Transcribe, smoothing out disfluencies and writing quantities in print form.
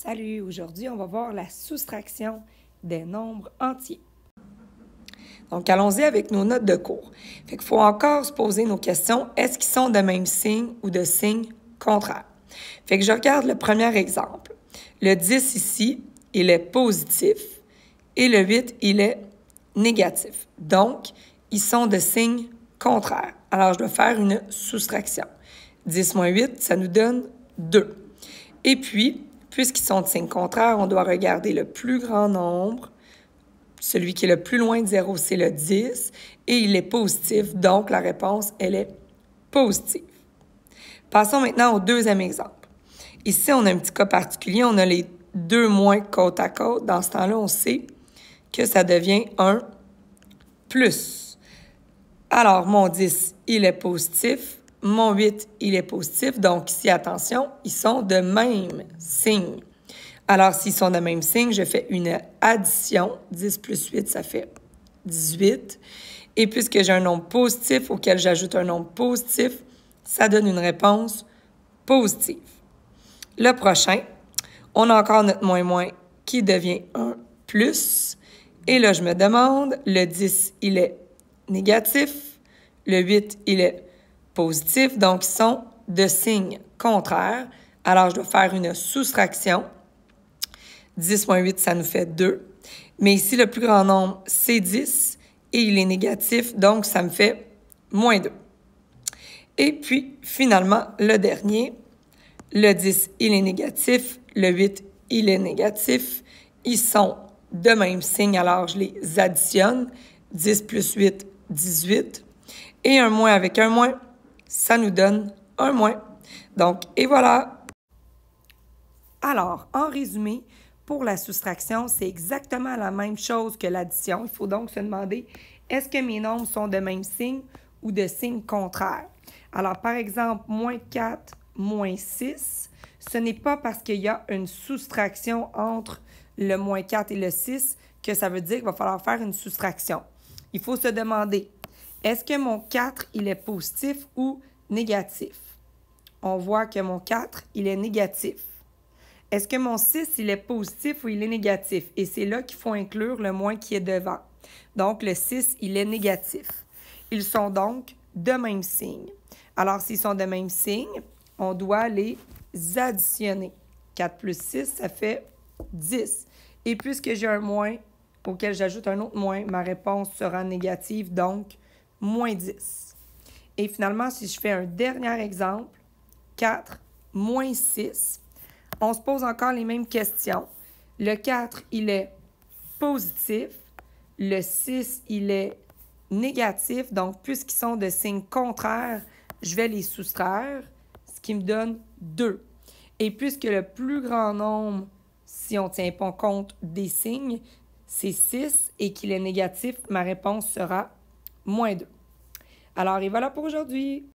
Salut, aujourd'hui on va voir la soustraction des nombres entiers. Donc allons-y avec nos notes de cours. Fait qu'il faut encore se poser nos questions, est-ce qu'ils sont de même signe ou de signe contraire? Fait que je regarde le premier exemple. Le 10 ici, il est positif et le 8, il est négatif. Donc, ils sont de signe contraire. Alors, je dois faire une soustraction. 10 moins 8, ça nous donne 2. Et puis, puisqu'ils sont de signe contraire, on doit regarder le plus grand nombre. Celui qui est le plus loin de 0, c'est le 10. Et il est positif, donc la réponse, elle est positive. Passons maintenant au deuxième exemple. Ici, on a un petit cas particulier. On a les deux moins côte à côte. Dans ce temps-là, on sait que ça devient un plus. Alors, mon 10, il est positif. Mon 8, il est positif. Donc, ici, attention, ils sont de même signe. Alors, s'ils sont de même signe, je fais une addition. 10 plus 8, ça fait 18. Et puisque j'ai un nombre positif auquel j'ajoute un nombre positif, ça donne une réponse positive. Le prochain, on a encore notre moins qui devient un plus. Et là, je me demande, le 10, il est négatif. Le 8, il est positif. Donc, ils sont de signe contraire. Alors, je dois faire une soustraction. 10 moins 8, ça nous fait 2. Mais ici, le plus grand nombre, c'est 10 et il est négatif, donc ça me fait moins 2. Et puis, finalement, le dernier, le 10, il est négatif, le 8, il est négatif. Ils sont de même signe, alors je les additionne. 10 plus 8, 18. Et un moins avec un moins, ça nous donne un moins. Donc, et voilà. Alors, en résumé, pour la soustraction, c'est exactement la même chose que l'addition. Il faut donc se demander, est-ce que mes nombres sont de même signe ou de signe contraire? Alors, par exemple, moins 4, moins 6, ce n'est pas parce qu'il y a une soustraction entre le moins 4 et le 6 que ça veut dire qu'il va falloir faire une soustraction. Il faut se demander, est-ce que mon 4, il est positif ou négatif? On voit que mon 4, il est négatif. Est-ce que mon 6, il est positif ou il est négatif? Et c'est là qu'il faut inclure le moins qui est devant. Donc, le 6, il est négatif. Ils sont donc de même signe. Alors, s'ils sont de même signe, on doit les additionner. 4 plus 6, ça fait 10. Et puisque j'ai un moins auquel j'ajoute un autre moins, ma réponse sera négative, donc moins 10. Et finalement, si je fais un dernier exemple, 4 moins 6, on se pose encore les mêmes questions. Le 4, il est positif. Le 6, il est négatif. Donc, puisqu'ils sont de signe contraire, je vais les soustraire, ce qui me donne 2. Et puisque le plus grand nombre, si on ne tient pas compte des signes, c'est 6 et qu'il est négatif, ma réponse sera moins 2. Alors, et voilà pour aujourd'hui.